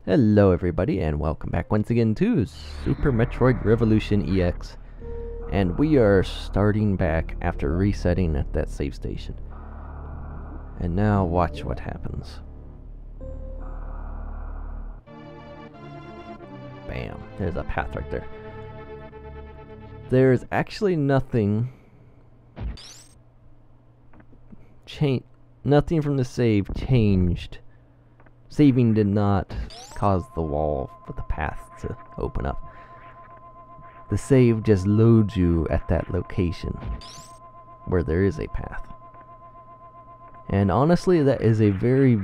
Hello everybody and welcome back once again to Super Metroid Revolution EX. And we are starting back after resetting at that save station. And now watch what happens. Bam, there's a path right there. There's actually nothing nothing from the save changed. Saving did not cause the wall with the path to open up. The save just loads you at that location where there is a path. And honestly, that is a very,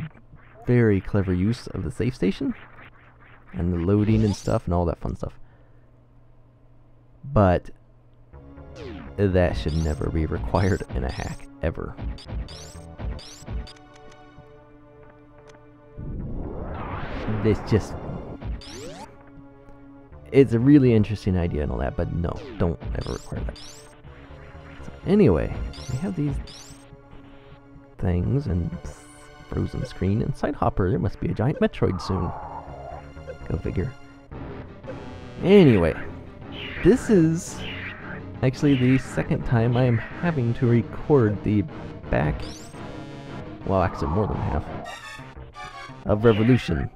very clever use of the save station and the loading and stuff and all that fun stuff. But that should never be required in a hack, ever. It's a really interesting idea and all that, but no, don't ever require that. So anyway, we have these things and frozen screen and side hopper. There must be a giant Metroid soon. Go figure. Anyway, this is actually the second time I am having to record the back, well actually more than half, of Revolution.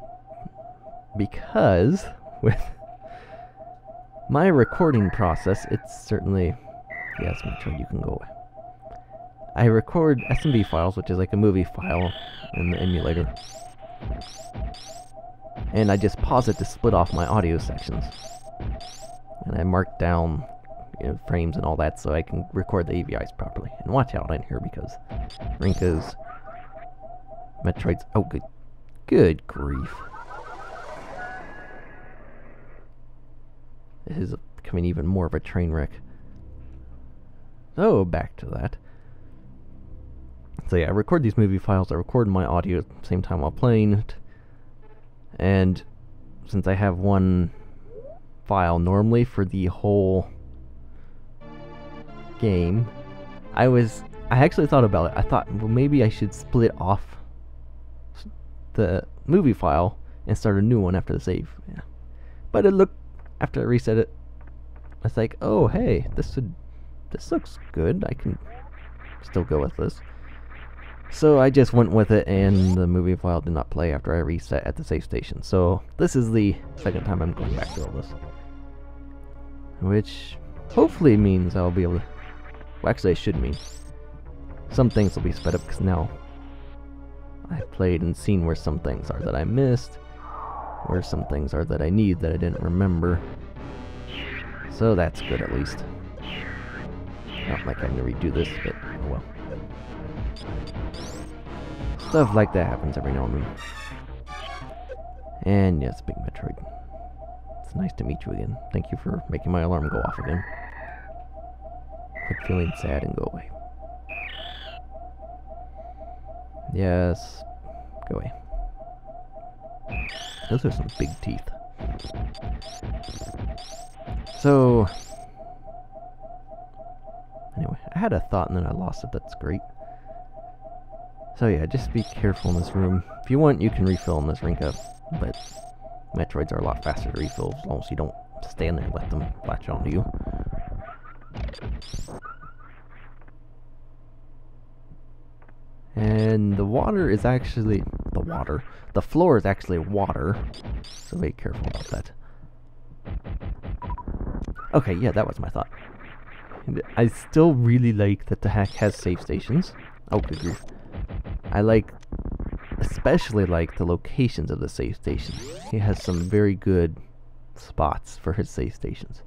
Because with my recording process, it's certainly, yes, Metroid, you can go away. I record SMB files, which is like a movie file in the emulator. And I just pause it to split off my audio sections. And I mark down, frames and all that so I can record the AVIs properly. And watch out in here because Rinka's Metroid's, oh good grief. This is becoming even more of a train wreck. So, back to that. So yeah, I record these movie files, I record my audio at the same time while playing it. And since I have one file normally for the whole game, I actually thought about it. I thought, well, maybe I should split off the movie file and start a new one after the save. Yeah. But it looked, after I reset it, I was like, oh hey, this looks good. I can still go with this. So I just went with it, and the movie file did not play after I reset at the save station. So this is the second time I'm going back to all this. Which hopefully means I'll be able to, well actually it should mean some things will be sped up, because now I've played and seen where some things are that I missed, where some things are that I need that I didn't remember. So that's good at least. Not like having to redo this, but oh well. Stuff like that happens every now and then. And yes, Big Metroid. It's nice to meet you again. Thank you for making my alarm go off again. Quit feeling sad and go away. Yes, go away. Those are some big teeth. So, anyway, I had a thought and then I lost it. That's great. So yeah, just be careful in this room. If you want, you can refill in this Rinka, but Metroids are a lot faster to refill as long as you don't stand there and let them latch onto you. And the water is actually, the floor is actually water, so be careful about that. Okay, yeah, that was my thought. I still really like that the hack has save stations. Oh, good grief. I especially like the locations of the save stations. He has some very good spots for his save stations.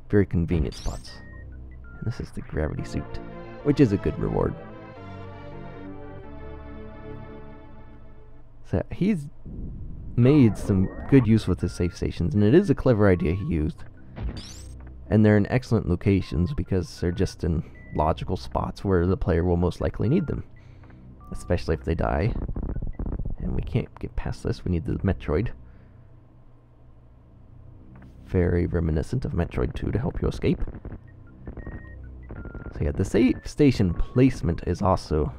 Very convenient spots. And this is the gravity suit, which is a good reward. So he's made some good use with his save stations, and it is a clever idea he used. And they're in excellent locations because they're just in logical spots where the player will most likely need them. Especially if they die. And we can't get past this, we need the Metroid. Very reminiscent of Metroid 2 to help you escape. So yeah, the save station placement is also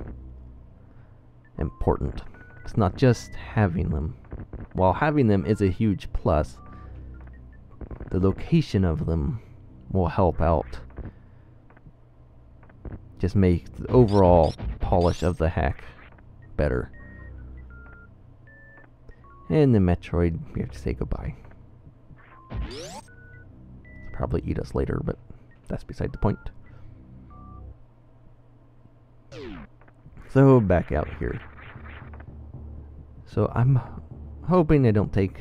important. It's not just having them, while having them is a huge plus, the location of them will help out. Just make the overall polish of the hack better. And the Metroid, we have to say goodbye. Probably eat us later, but that's beside the point. So back out here. So I'm hoping they don't take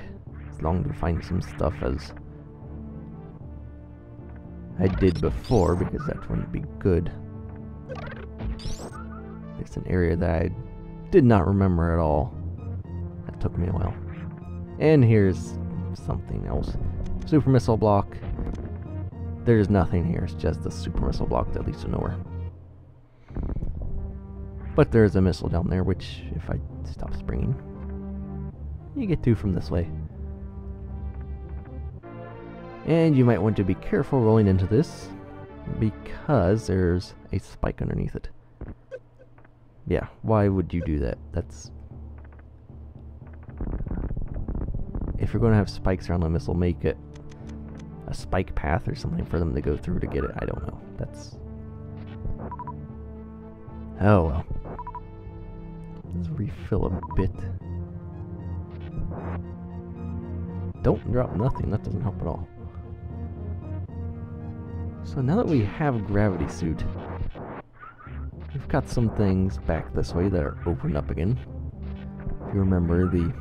as long to find some stuff as I did before, because that wouldn't be good. It's an area that I did not remember at all. That took me a while. And here's something else. Super missile block. There's nothing here, it's just a super missile block that leads to nowhere. But there's a missile down there, which, if I stop springing, you get to from this way. And you might want to be careful rolling into this, because there's a spike underneath it. Yeah, why would you do that? That's... If you're going to have spikes around a missile, make it a spike path or something for them to go through to get it. I don't know. That's... Oh well. Let's refill a bit. Don't drop nothing. That doesn't help at all. So now that we have Gravity Suit, we've got some things back this way that are opened up again. If you remember the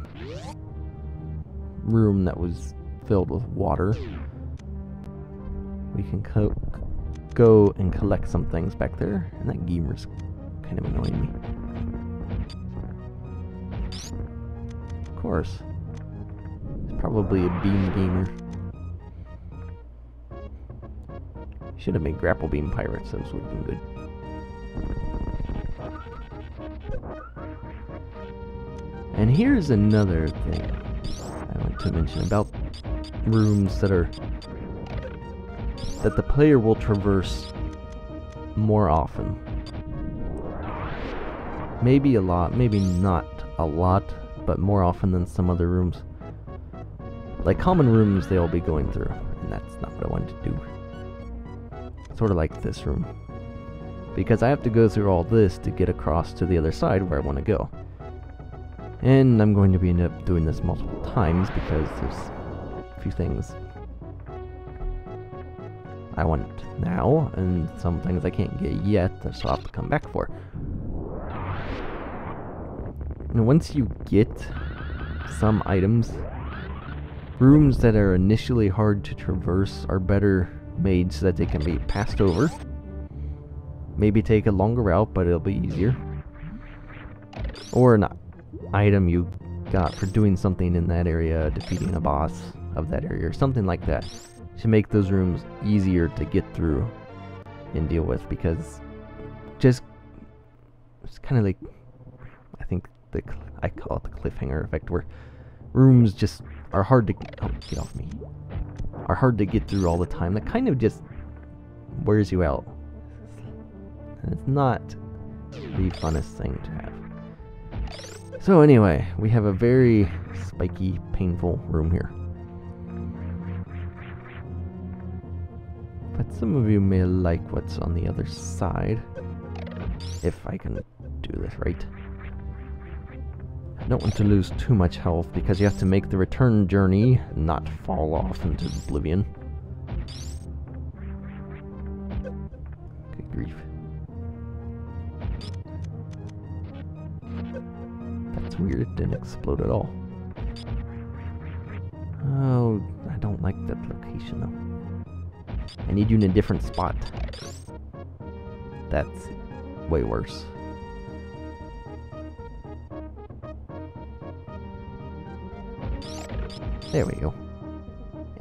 room that was filled with water, we can go and collect some things back there, and that gamer's kind of annoying me. Of course. It's probably a beam gamer. Should have made grapple beam pirates, those would have been good. And here's another thing I want to mention about rooms that the player will traverse more often. Maybe a lot, maybe not a lot, but more often than some other rooms. Like common rooms they'll be going through, and that's not what I wanted to do. Sort of like this room. Because I have to go through all this to get across to the other side where I want to go. And I'm going to be end up doing this multiple times because there's a few things I want now, and some things I can't get yet, so I'll have to come back for. And once you get some items, rooms that are initially hard to traverse are better made so that they can be passed over. Maybe take a longer route, but it'll be easier. Or an item you got for doing something in that area, defeating a boss of that area, or something like that, to make those rooms easier to get through and deal with, because just it's kind of like, I think I call it the cliffhanger effect, where rooms just are hard to get off me, are hard to get through all the time. That kind of just wears you out, and it's not the funnest thing to have. So anyway, we have a very spiky, painful room here. But some of you may like what's on the other side, if I can do this right. I don't want to lose too much health because you have to make the return journey, not fall off into oblivion. Good grief. That's weird, it didn't explode at all. Oh, I don't like that location though. I need you in a different spot. That's way worse. There we go.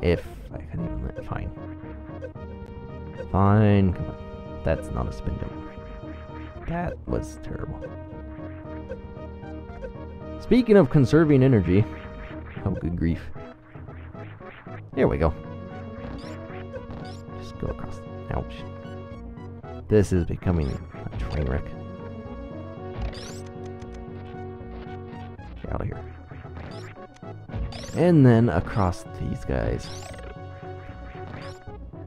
If I can even let it. Fine. Fine. Come on. That's not a spin jump. That was terrible. Speaking of conserving energy. Oh, good grief. There we go. Just go across. Ouch. This is becoming a train wreck. Get out of here. And then across these guys.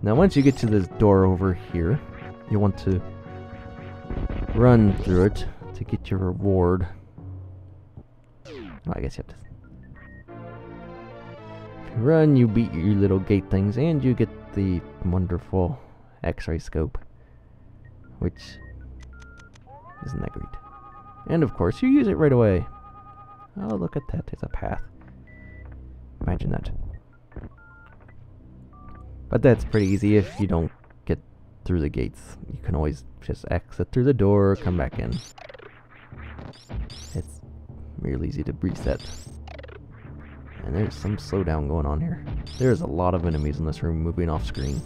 Now once you get to this door over here, you want to run through it to get your reward. Oh, I guess you have to... If you run, you beat your little gate things, and you get the wonderful X-ray scope, which isn't that great. And of course, you use it right away. Oh, look at that, there's a path. Imagine that. But that's pretty easy if you don't get through the gates. You can always just exit through the door, come back in. It's really easy to reset. And there's some slowdown going on here. There's a lot of enemies in this room moving off screen.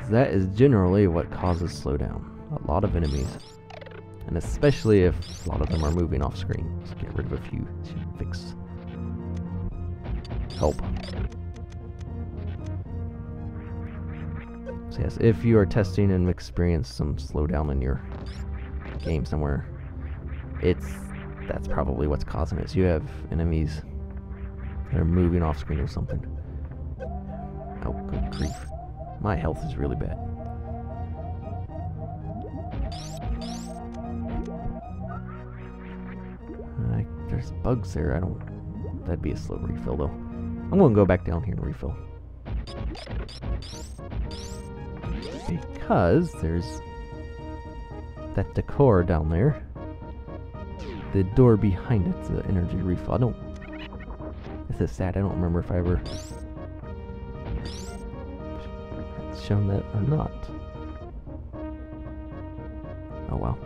That is generally what causes slowdown. A lot of enemies. And especially if a lot of them are moving off screen. Let's get rid of a few to fix. Help. So yes, if you are testing and experience some slowdown in your game somewhere, that's probably what's causing it. So you have enemies that are moving off screen or something. Oh, good grief. My health is really bad. There's bugs there. That'd be a slow refill though. I'm gonna go back down here and refill. Because there's that decor down there. The door behind it's the energy refill. This is sad. I don't remember if I ever shown that or not. Oh well.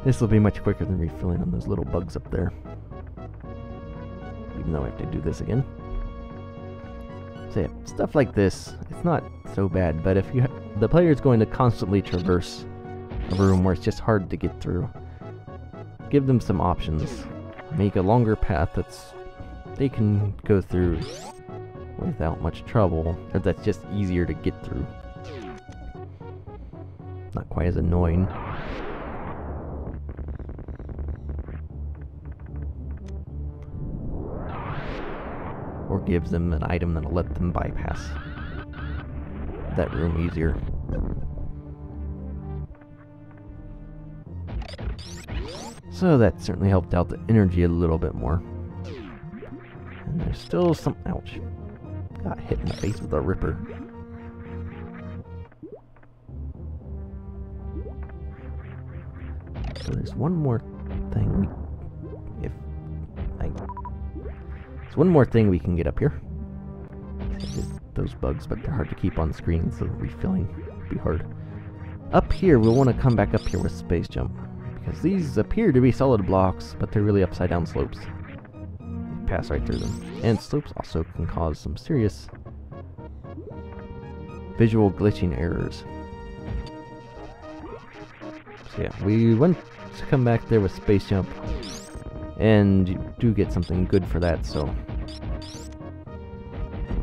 This will be much quicker than refilling on those little bugs up there. Even though I have to do this again. So yeah, stuff like this, it's not so bad, but if the player is going to constantly traverse a room where it's just hard to get through, give them some options. Make a longer path they can go through without much trouble, or that's just easier to get through. Not quite as annoying. Or gives them an item that'll let them bypass that room easier. So that certainly helped out the energy a little bit more. And there's still some... Ouch. Got hit in the face with a ripper. So there's one more thing There's one more thing we can get up here. Those bugs, but they're hard to keep on screen, so refilling would be hard. Up here, we'll want to come back up here with space jump, because these appear to be solid blocks, but they're really upside down slopes. You pass right through them. And slopes also can cause some serious visual glitching errors. So yeah, we want to come back there with space jump. And you do get something good for that, so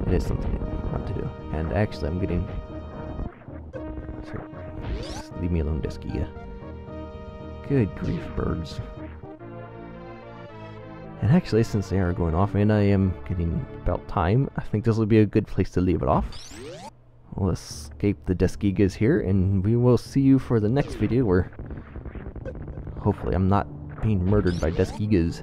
it is something you want to do. And actually, I'm getting... Sorry, just leave me alone, Disky. Good grief, birds. And actually, since they are going off, and I am getting about time, I think this will be a good place to leave it off. We'll escape the Deskigas here, and we will see you for the next video, where hopefully I'm not being murdered by Deskigas.